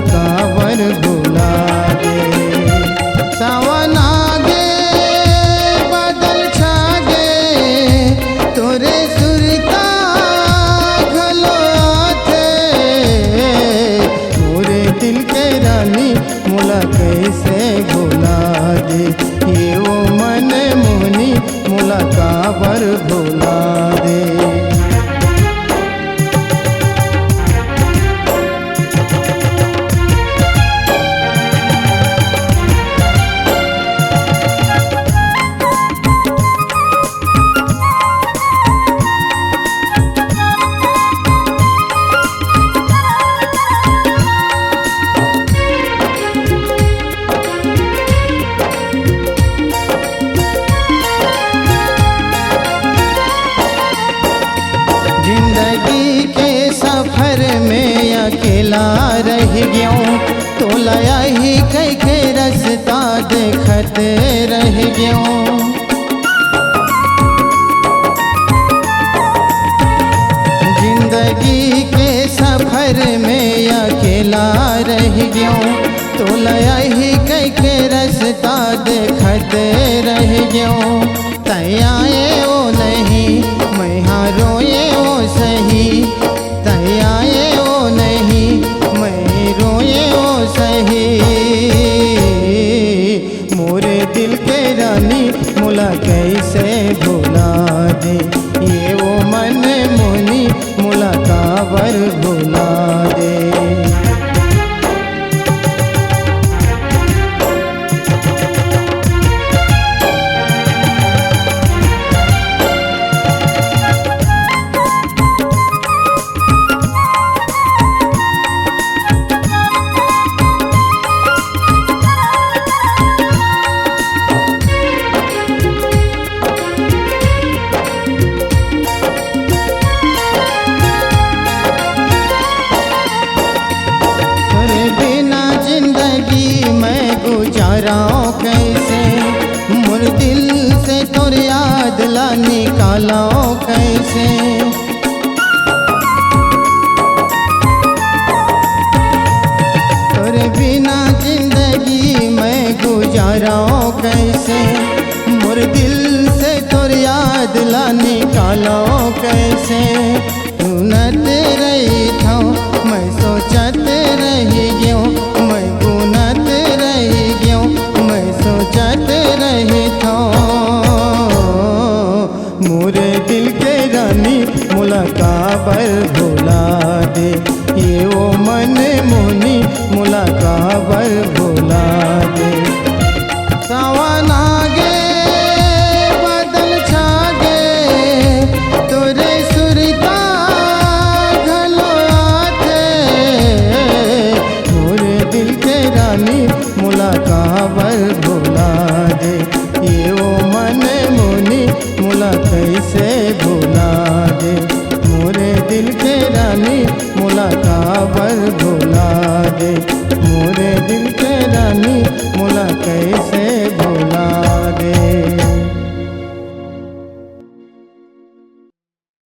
मुलाकावर भुला दे। सावन आगे बादल छागे तोरे सुरता घलो आथे। मोरे दिल के रानी मुला कैसे भुला दे। ये वो मन मोहनी मुलाकावर भुला दे। जिंदगी के सफर में अकेला रह गया तो लया ही कई के रास्ता देखत रह गया। जिंदगी के सफर में अकेला रह गया तो लया ही कई के रास्ता देखत रह गया। तैयाए वो नहीं मैं हाँ रोए वो सही। तैयाए वो नहीं मैं रोए वो सही। मोरे दिल के रानी मुला कैसे भुला दे। ये वो मन मोनी मुलाकावर भुला दे। गुजाराओ कैसे मोर दिल से तोर याद ला निकालो कैसे। तोरे बिना जिंदगी मैं गुजाराओ कैसे। मोर दिल से तोर याद ला निकालो कैसे। सुनत रही था मैं सोचत रही गयो। मैं गुनत रही गयो मैं सोचत रही था। मोरे दिल के रानी मुलाकावर भुला दे। ये वो मन मोनी मुलाकावर भुला दे। सावन आगे बादल छागे तोरे सुरता घलो आथे। मोरे दिल के रानी मुलाकावर भुला दे। ये वो मन मोनी मुला कैसे भुला दे। मोरे दिल के रानी मुलाकावर भुला दे।